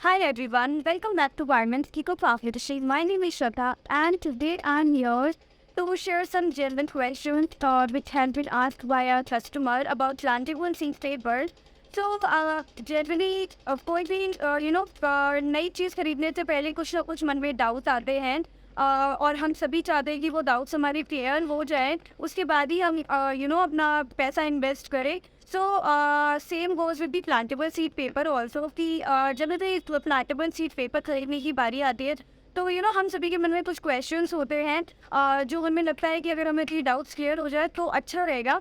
Hi everyone, welcome back to Garment Kiko Profit. My name is Shraddha and today I'm here to share some genuine questions which have been asked by a customer about plantable seed paper. So generally कोई भी नई चीज़ खरीदने से पहले कुछ ना कुछ मन में डाउट आते हैं और हम सभी चाहते हैं कि वो डाउट्स हमारे क्लियर हो जाए उसके बाद ही हम अपना पैसा इन्वेस्ट करें. So same goes with the plantable seed paper also कि जब भी plantable seed paper खरीदने की बारी आती है तो हम सभी के मन में कुछ क्वेश्चंस होते हैं जो हमें लगता है कि अगर हमें ये डाउट्स क्लियर हो जाए तो अच्छा रहेगा.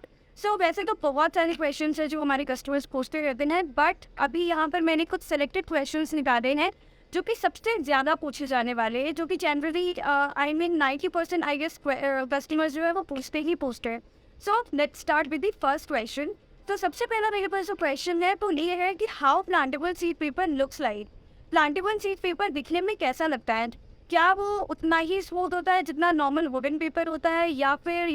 वैसे तो बहुत सारे क्वेश्चंस हैं जो हमारे कस्टमर्स पूछते रहते हैं, बट अभी यहाँ पर मैंने कुछ सेलेक्टेड क्वेश्चंस निकाले हैं जो कि सबसे ज़्यादा पूछे जाने वाले हैं, जो कि generally I mean 90% I guess customers जो है वो पूछते ही पूछते हैं. So let's start with the first question. तो सबसे पहला मेरे पास जो क्वेश्चन है वो ये है कि how plantable seed paper looks like. Plantable seed paper दिखने में कैसा लगता है? क्या वो उतना ही स्मूथ होता है जितना नॉर्मल वुडन पेपर होता है, या फिर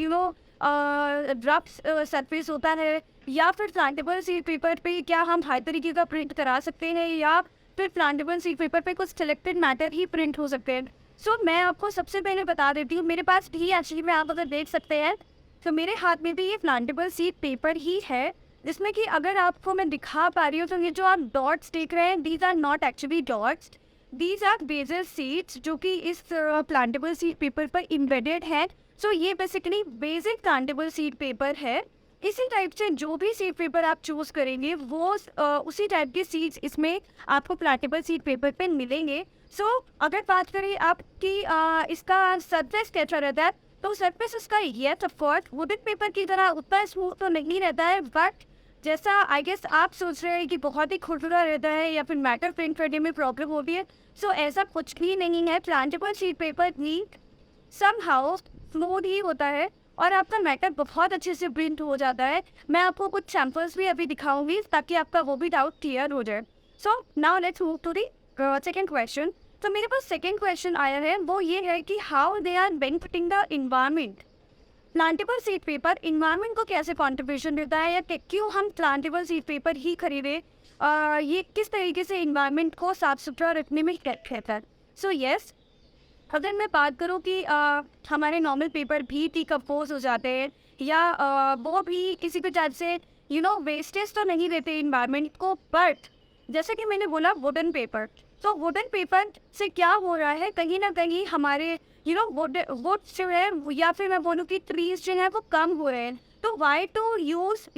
रफ सरफेस होता है, या फिर प्लांटेबल सीड पेपर पे क्या हम हर तरीके का प्रिंट करा सकते हैं, या फिर प्लांटेबल सीड पेपर पे कुछ सिलेक्टेड मैटर ही प्रिंट हो सकते हैं? मैं आपको सबसे पहले बता देती हूँ, मेरे पास भी एक्चुअली में आप अगर देख सकते हैं तो मेरे हाथ में भी ये प्लांटेबल सीड पेपर ही है, जिसमें कि अगर आपको मैं दिखा पा रही हूँ तो ये जो आप डॉट्स देख रहे हैं these are not actually dots, these are basil seeds जो कि इस प्लांटेबल सीड पेपर पर इम्बेडेड है. ये basically basic plantable seed paper है. इसी टाइप से जो भी सीड पेपर आप चूज करेंगे वो उसी टाइप के सीड्स इसमें आपको प्लांटेबल सीड पेपर पे मिलेंगे. अगर बात करें आपकी इसका सरफेस कैसा रहता है तो सरफेस इसका येस ऑफकोर्स वुडन पेपर की तरह उतना स्मूथ तो नहीं रहता है, बट जैसा आई गेस आप सोच रहे हैं कि बहुत ही खुरदुरा रहता है या फिर मैटर प्रिंट करने में प्रॉब्लम होती है, ऐसा कुछ भी नहीं है. प्लांटेबल सीड पेपर भी समहाउ स्मूथ ही होता है और आपका मैटर बहुत अच्छे से प्रिंट हो जाता है. मैं आपको कुछ सैम्पल्स भी अभी दिखाऊंगी ताकि आपका वो भी डाउट क्लियर हो जाए. Now let's move to the second question. मेरे पास सेकेंड क्वेश्चन आया है, वो ये है कि how they are benefiting the environment. Plantable seed paper environment को कैसे कॉन्ट्रीब्यूशन देता है, या क्यों हम प्लांटेबल सीड पेपर ही खरीदें, ये किस तरीके से इन्वायरमेंट को साफ सुथरा रखने में हेल्प है. यस, अगर मैं बात करूँ कि हमारे नॉर्मल पेपर भी डिकम्पोज हो जाते हैं या वो भी किसी भी टाइप से वेस्टेज तो नहीं देते इन्वायरमेंट को, बट जैसे कि मैंने बोला वुडन पेपर, वुडन पेपर से क्या हो रहा है, कहीं ना कहीं हमारे वुड जो है या फिर मैं बोलूँ कि ट्रीज जो है वो कम हो रहे हैं. तो why to use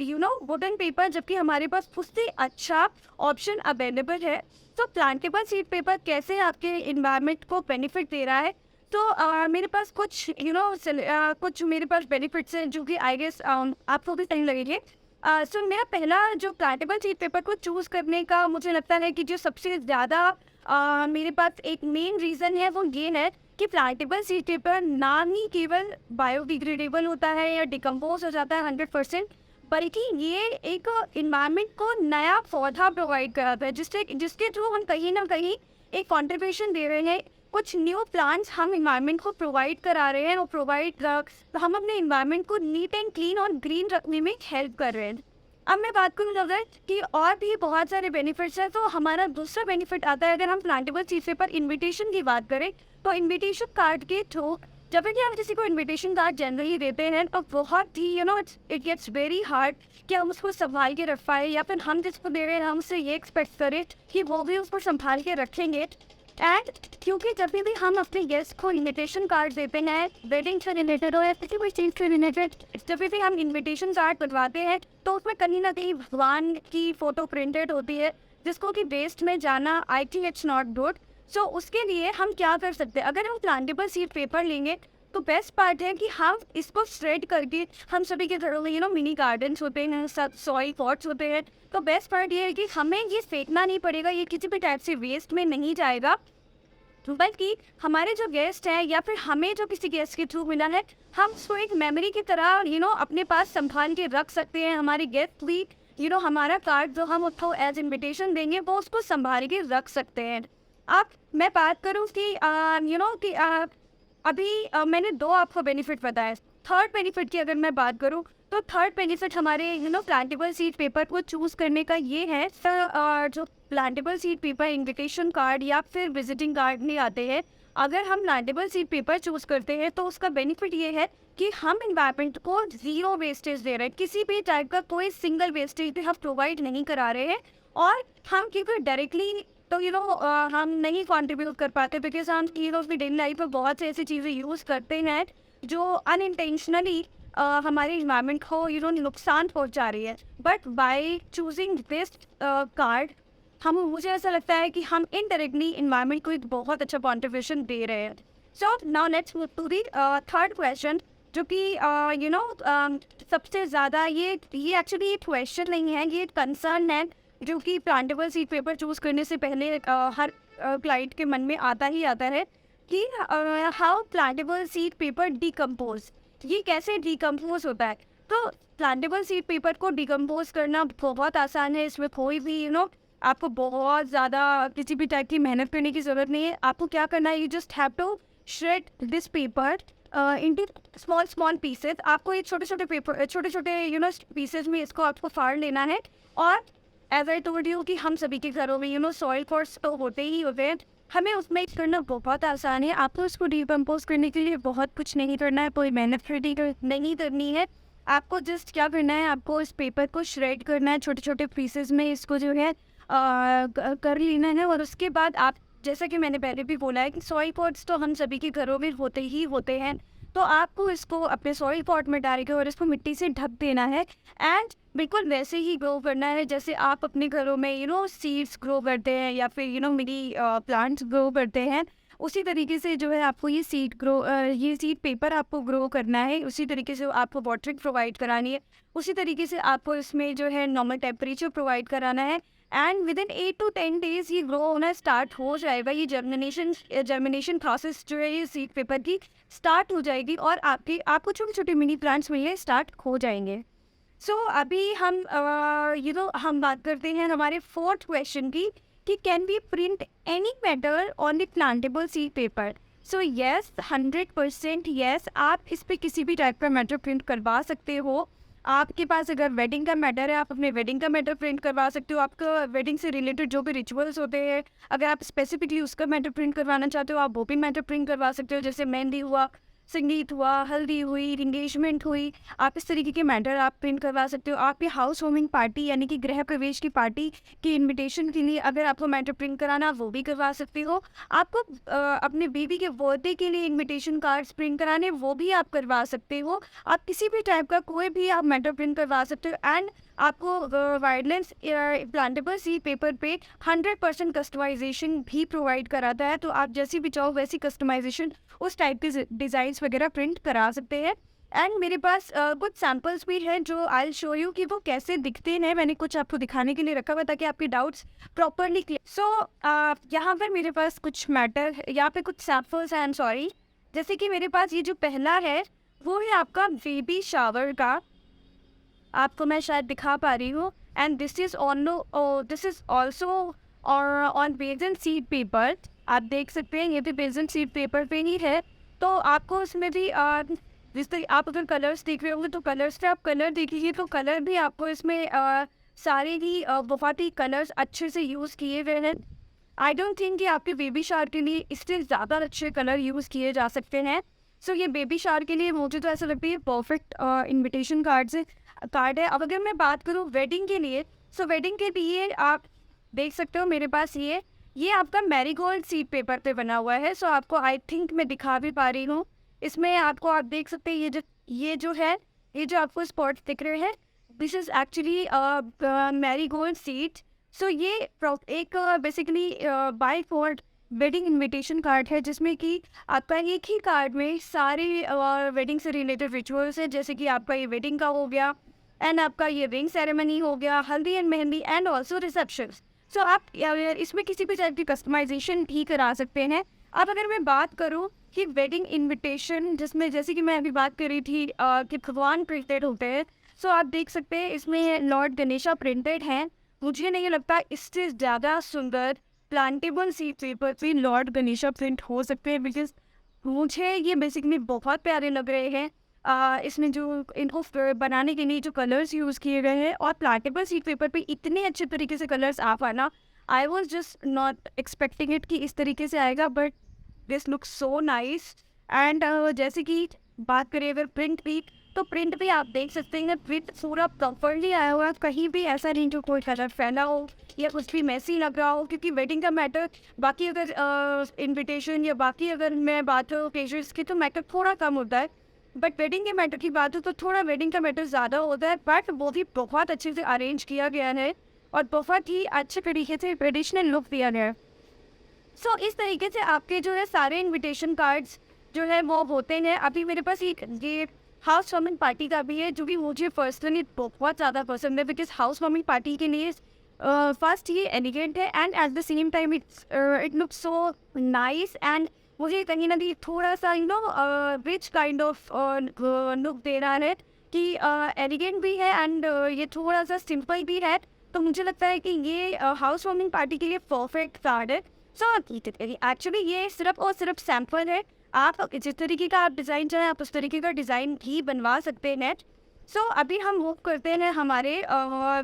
wooden paper जबकि हमारे पास उससे अच्छा ऑप्शन अवेलेबल है. प्लांटेबल सीड पेपर कैसे आपके इन्वायरमेंट को बेनिफिट दे रहा है? मेरे पास कुछ कुछ मेरे पास बेनिफिट्स हैं जो कि आई गेस आपको भी सही लगेंगे. मेरा पहला जो प्लांटेबल सीड पेपर को चूज़ करने का मुझे लगता है कि जो सबसे ज़्यादा मेरे पास एक मेन रीज़न है वो ये है कि प्लांटेबल सीड पेपर ना ही केवल बायोडिग्रेडेबल होता है या डिकम्पोज हो जाता है 100%, बल्कि ये एक इन्वायरमेंट को नया पौधा प्रोवाइड कराता है जिसके थ्रू हम कहीं ना कहीं एक कॉन्ट्रीब्यूशन दे रहे हैं. कुछ न्यू प्लांट्स हम इन्वायरमेंट को प्रोवाइड करा रहे हैं और हम अपने इन्वायरमेंट को नीट एंड क्लीन और ग्रीन रखने में हेल्प कर रहे हैं. अब मैं बात करूँ अगर कि और भी बहुत सारे बेनिफिट्स हैं, तो हमारा दूसरा बेनिफिट आता है अगर हम प्लांटेबल सीड पेपर इन्विटेशन की बात करें तो इन्विटेशन कार्ड के थ्रू जब भी हम किसी को इन्विटेशन कार्ड जनरली देते हैं तो बहुत ही इट गेट्स वेरी हार्ड कि हम उसको संभाल के रख पाए, या फिर हम जिसको दे रहे हैं हम उससे ये एक्सपेक्ट करें कि वो भी उसको संभाल के रखेंगे. एंड क्योंकि जब भी हम अपने गेस्ट को इन्विटेशन कार्ड देते हैं वेडिंग से रिलेटेड हो या किसी भी चीज़ से रिलेटेड, जब भी हम इन्विटेशन कार्ड बनवाते हैं तो उसमें कहीं ना कहीं भगवान की फ़ोटो प्रिंटेड होती है जिसको कि वेस्ट में जाना I think it's not good. उसके लिए हम क्या कर सकते हैं, अगर हम प्लांटेबल सीड पेपर लेंगे तो बेस्ट पार्ट है कि हम इसको स्प्रेड करके हम सभी के घरों में मिनी गार्डन्स होते हैं, सब सॉइल पॉट्स होते हैं, तो बेस्ट पार्ट ये है कि हमें ये फेंकना नहीं पड़ेगा, ये किसी भी टाइप से वेस्ट में नहीं जाएगा, बल्कि हमारे जो गेस्ट हैं या फिर हमें जो किसी गेस्ट के थ्रू मिला है हम उसको एक मेमोरी की तरह अपने पास संभाल के रख सकते हैं. हमारे गेस्ट भी हमारा कार्ड जो हम उसको एज इन्विटेशन देंगे वो उसको संभाल के रख सकते हैं. अब मैं बात करूँ कि अभी मैंने दो आपको बेनिफिट बताए. थर्ड बेनिफिट की अगर मैं बात करूँ, तो थर्ड बेनिफिट हमारे प्लांटेबल सीड पेपर को चूज़ करने का ये है सर, जो plantable seed paper invitation card या फिर विजिटिंग कार्ड नहीं आते हैं, अगर हम प्लांटेबल सीड पेपर चूज़ करते हैं तो उसका बेनिफिट ये है कि हम इन्वायरमेंट को ज़ीरो वेस्टेज दे रहे हैं, किसी भी टाइप का कोई सिंगल वेस्टेज भी हम प्रोवाइड नहीं करा रहे हैं। और हम क्योंकि डायरेक्टली तो हम नहीं कंट्रीब्यूट कर पाते, बिकॉज हम अपनी डेली लाइफ में बहुत से ऐसी चीज़ें यूज़ करते हैं जो अनइंटेंशनली हमारे इन्वायरमेंट को नुकसान पहुंचा रही है। But by choosing this card मुझे ऐसा लगता है कि हम इनडायरेक्टली इन्वायरमेंट को एक बहुत अच्छा कॉन्ट्रीब्यूशन दे रहे हैं। So now let's move to the third question, जो कि सबसे ज़्यादा ये एक्चुअली ये क्वेश्चन नहीं है, ये कंसर्न है जो कि प्लांटेबल सीड पेपर चूज़ करने से पहले हर क्लाइंट के मन में आता ही आता है कि how plantable seed paper decompose, ये कैसे डिकम्पोज होता है। तो प्लांटेबल सीड पेपर को डिकम्पोज करना बहुत आसान है, इसमें कोई भी आपको बहुत ज़्यादा किसी भी टाइप की मेहनत करने की ज़रूरत नहीं है। आपको क्या करना है, you just have to shred this paper into small pieces. आपको ये छोटे छोटे पीसेस में इसको आपको फाड़ लेना है। और एज आई टोल्ड यू कि हम सभी के घरों में सॉइल फॉर्स तो होते ही होते हैं, हमें उसमें करना बहुत आसान है। आपको उसको डिकम्पोज करने के लिए बहुत कुछ नहीं करना है, कोई मेहनत नहीं करनी है। आपको जस्ट क्या करना है, आपको इस पेपर को श्रेड करना है, छोटे छोटे पीसेस में इसको जो है कर लेना है। और उसके बाद आप, जैसा कि मैंने पहले भी बोला है कि सॉइल पॉट्स तो हम सभी के घरों में होते ही होते हैं, तो आपको इसको अपने सॉइल पॉट में डाल के और इसको मिट्टी से ढक देना है। एंड बिल्कुल वैसे ही ग्रो करना है जैसे आप अपने घरों में सीड्स ग्रो करते हैं या फिर मिनी प्लांट्स ग्रो करते हैं। उसी तरीके से जो है आपको ये सीड पेपर आपको ग्रो करना है, उसी तरीके से आपको वाटरिंग प्रोवाइड करानी है, उसी तरीके से आपको इसमें जो है नॉर्मल टेम्परेचर प्रोवाइड कराना है। And with in 8 to 10 days ये ग्रो होना स्टार्ट हो जाएगा। ये जर्मिनेशन प्रोसेस जो है ये सीड पेपर की स्टार्ट हो जाएगी और आपको छोटे छोटे मिनी प्लांट्स मिलने स्टार्ट हो जाएंगे। सो अभी हम हम बात करते हैं हमारे फोर्थ क्वेश्चन की कि can we print any matter on the plantable seed paper. So yes, 100% yes, आप इस पर किसी भी टाइप का मैटर प्रिंट करवा सकते हो। आपके पास अगर वेडिंग का मैटर है, आप अपने वेडिंग का मैटर प्रिंट करवा सकते हो। आपका वेडिंग से रिलेटेड जो भी रिचुअल्स होते हैं, अगर आप स्पेसिफिकली उसका मैटर प्रिंट करवाना चाहते हो, आप वो भी मैटर प्रिंट करवा सकते हो। जैसे मेहंदी हुआ, संगीत हुआ, हल्दी हुई, इंगेजमेंट हुई, आप इस तरीके के मैटर आप प्रिंट करवा सकते हो। आपकी हाउस वार्मिंग पार्टी यानी कि गृह प्रवेश की पार्टी की इनविटेशन के लिए अगर आपको मैटर प्रिंट कराना, वो भी करवा सकते हो। आपको अपने बेबी के बर्थडे के लिए इनविटेशन कार्ड्स प्रिंट कराने, वो भी आप करवा सकते हो। आप किसी भी टाइप का कोई भी आप मैटर प्रिंट करवा सकते हो। एंड आपको वाइडलैंड्स प्लांटेबल सीड पेपर पे 100% कस्टमाइजेशन भी प्रोवाइड कराता है, तो आप जैसी भी चाहो वैसी कस्टमाइजेशन उस टाइप के डिज़ाइंस वगैरह प्रिंट करा सकते हैं। एंड मेरे पास कुछ सैम्पल्स भी हैं जो आई शो यू कि वो कैसे दिखते हैं। मैंने कुछ आपको दिखाने के लिए रखा हुआ ताकि आपके डाउट्स प्रॉपरली क्लियर। सो यहाँ पर मेरे पास कुछ मैटर, यहाँ पे कुछ सैम्पल्स हैं, आई एम सॉरी। जैसे कि मेरे पास ये जो पहला है वो है आपका बेबी शावर का, आपको मैं शायद दिखा पा रही हूँ। And this is also on बेसन सीड पेपर। आप देख सकते हैं ये भी बेसन सीड पेपर पे ही है। तो आपको उसमें भी जिस तरह आप अगर कलर्स देख रहे होंगे तो कलर्स पे आप कलर देखिए तो कलर भी आपको इसमें सारे ही बहुत ही कलर्स अच्छे से यूज़ किए हुए हैं। आई डोंट थिंक कि आपके बेबी शावर के लिए इससे ज़्यादा अच्छे कलर यूज़ किए जा सकते हैं। सो ये बेबी शावर के लिए मुझे तो ऐसा लगता है परफेक्ट इनविटेशन कार्ड है। अब अगर मैं बात करूँ वेडिंग के लिए, सो वेडिंग के लिए आप देख सकते हो मेरे पास ये आपका मैरीगोल्ड सीड पेपर पे बना हुआ है। सो आपको आई थिंक मैं दिखा भी पा रही हूँ। इसमें आपको आप देख सकते हैं ये जो आपको स्पॉट्स दिख रहे हैं, this is actually marigold seed. So ये एक basically bifold wedding invitation card है जिसमें कि आपका एक ही कार्ड में सारे वेडिंग से रिलेटेड रिचुअल्स हैं। जैसे कि आपका ये वेडिंग का हो गया, एंड आपका ये रिंग सेरेमनी हो गया, haldi and mehndi, and also reception. So आप इसमें किसी भी टाइप की कस्टमाइजेशन भी करा सकते हैं। अब अगर मैं बात करूँ कि वेडिंग इनविटेशन जिसमें जैसे कि मैं अभी बात कर रही थी कि भगवान प्रिंटेड होते हैं, सो आप देख सकते हैं इसमें लॉर्ड गणेशा प्रिंटेड हैं। मुझे नहीं लगता इससे ज़्यादा सुंदर प्लांटेबल सीड पेपर पे लॉर्ड गणेशा प्रिंट हो सकते हैं, बिकॉज मुझे ये बेसिकली बहुत प्यारे लग रहे हैं। इसमें जो इनको बनाने के लिए जो कलर्स यूज़ किए गए हैं और प्लांटेबल सीट पेपर पे इतने अच्छे तरीके से कलर्स आ पाना, I was just not expecting it कि इस तरीके से आएगा, but this looks so nice. And जैसे कि बात करें अगर प्रिंट की, तो प्रिंट भी आप देख सकते हैं प्रिंट पूरा प्रॉपरली आया हुआ है, कहीं भी ऐसा नहीं जो कोई कलर फैला हो या कुछ भी मैसी लग रहा हो, क्योंकि वेडिंग का मैटर, बाकी अगर इनविटेशन या बाकी अगर मैं बात करूँ ओकेजन्स की तो मैटर थोड़ा कम होता है, बट वेडिंग के मैटर की बात हो तो थोड़ा वेडिंग का मैटर ज़्यादा होता है, बट वो भी बहुत अच्छे से अरेंज किया गया है और बहुत ही अच्छे तरीके से ट्रेडिशनल लुक दिया गया है। सो इस तरीके से आपके जो है सारे इनविटेशन कार्ड्स जो है वो होते हैं। अभी मेरे पास ये हाउस वार्मिंग पार्टी का भी है, जो कि मुझे पर्सनली बहुत ज़्यादा पसंद है, बिकॉज हाउस वार्मिंग पार्टी के लिए फर्स्ट ये एलिगेंट है and at the same time it looks so nice, and मुझे कहीं ना कहीं थोड़ा सा रिच काइंड ऑफ लुक दे रहा है कि एलिगेंट भी है एंड ये थोड़ा सा सिंपल भी है। तो मुझे लगता है कि ये हाउस वार्मिंग पार्टी के लिए परफेक्ट कार्ड है। सो एक्चुअली ये सिर्फ और सिर्फ सैम्पल है, आप जिस तरीके का आप डिज़ाइन चाहें आप उस तरीके का डिज़ाइन भी बनवा सकते हैं। सो अभी हम मूव करते हैं हमारे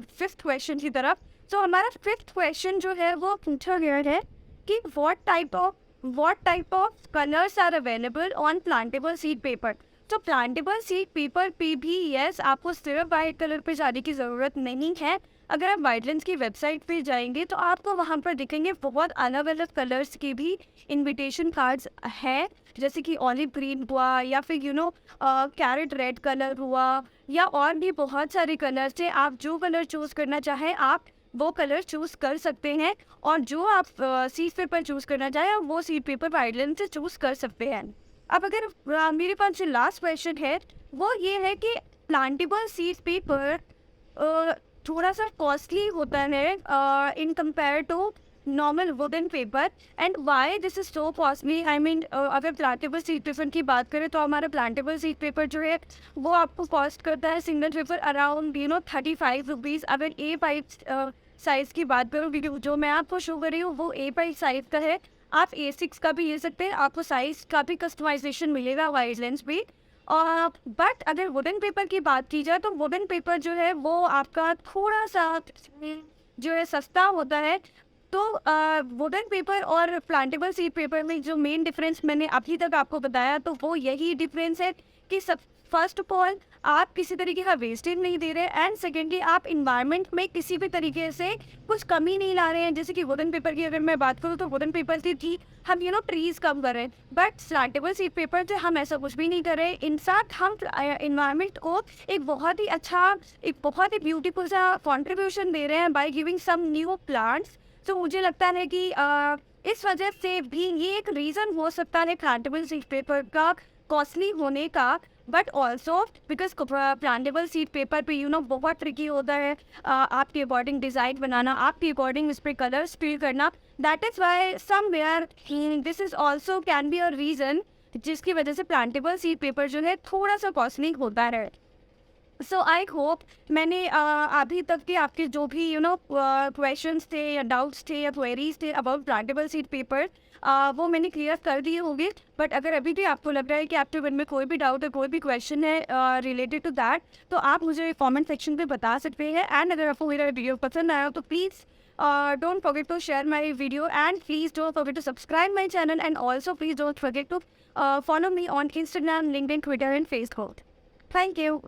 फिफ्थ क्वेश्चन की तरफ। सो हमारा फिफ्थ क्वेश्चन जो है वो पूछा गया है कि what type of colors are available on plantable seed paper। तो प्लांटेबल सीड पेपर पे भी यस आपको सिर्फ वाइट कलर पे जाने की ज़रूरत नहीं है। अगर आप वाइटलैंड्स की वेबसाइट पे जाएंगे तो आपको वहाँ पर दिखेंगे बहुत अलग अलग कलर्स के भी इनविटेशन कार्ड्स हैं, जैसे कि ऑलिव ग्रीन हुआ या फिर कैरेट रेड कलर हुआ या और भी बहुत सारे कलर्स हैं। आप जो कलर चूज़ करना चाहें आप वो कलर चूज़ कर सकते हैं, और जो आप सीड पेपर चूज़ करना चाहें वो सीड पेपर वाइटलैंड से चूज़ कर सकते हैं। अब अगर मेरे पास जो लास्ट क्वेश्चन है वो ये है कि प्लांटेबल सीड पेपर थोड़ा सा कॉस्टली होता है in compare to normal wooden paper, and why this is so costly. I mean अगर प्लांटेबल सीड पेपर की बात करें तो हमारा प्लांटेबल सीड पेपर जो है वो आपको कॉस्ट करता है सिंगल पेपर अराउंड 35 रुपीज़। अगर A5 साइज़ की बात करूँ, क्योंकि जो मैं आपको शो कर रही हूँ वो A5 साइज़ का है, आप A6 का भी ले सकते हैं, आपको साइज़ का भी कस्टमाइजेशन मिलेगा वाइटलैंड्स भी। और बट अगर वुडन पेपर की बात की जाए तो वुडन पेपर जो है वो आपका थोड़ा सा जो है सस्ता होता है। तो वुडन पेपर और प्लांटेबल सीड पेपर में जो मेन डिफरेंस मैंने अभी तक आपको बताया तो वो यही डिफरेंस है कि सब फर्स्ट ऑफ ऑल आप किसी तरीके का वेस्टेज नहीं दे रहे हैं, एंड सेकेंडली आप इन्वायरमेंट में किसी भी तरीके से कुछ कमी नहीं ला रहे हैं। जैसे कि वुडन पेपर की अगर मैं बात करूँ तो वुडन पेपर से थी हम ट्रीज कम कर रहे हैं, बट प्लांटेबल सीड पेपर से हम ऐसा कुछ भी नहीं कर रहे। इनफैक्ट हम इन्वायरमेंट को एक बहुत ही ब्यूटीफुल सा कॉन्ट्रीब्यूशन दे रहे हैं by giving some new plants. तो मुझे लगता है कि इस वजह से भी ये एक रीज़न हो सकता है प्लांटेबल सीड पेपर का कॉस्टली होने का, but also because plantable seed paper पे बहुत ट्रिकी होता है आपके अकॉर्डिंग डिज़ाइन बनाना, आपके अकॉर्डिंग इस पर कलर्स फिल करना। That is why somewhere this is also can be a reason जिसकी वजह से प्लांटेबल सीड पेपर जो है थोड़ा सा कॉस्टली होता है। सो आई होप मैंने अभी तक के आपके जो भी क्वेश्चंस थे या डाउट्स थे या क्वेरीज थे अबाउट प्लांटेबल सीड पेपर वो मैंने क्लियर कर दिए होंगे। बट अगर अभी भी आपको लग रहा है कि आपके मन में कोई भी डाउट है, कोई भी क्वेश्चन है रिलेटेड टू दैट, तो आप मुझे कमेंट सेक्शन पे बता सकते हैं। एंड अगर आपको मेरा वीडियो पसंद आया तो please don't forget to share my video, and please don't forget to subscribe my channel, and also please don't forget to follow me on Instagram, LinkedIn, Twitter and Facebook. Thank you.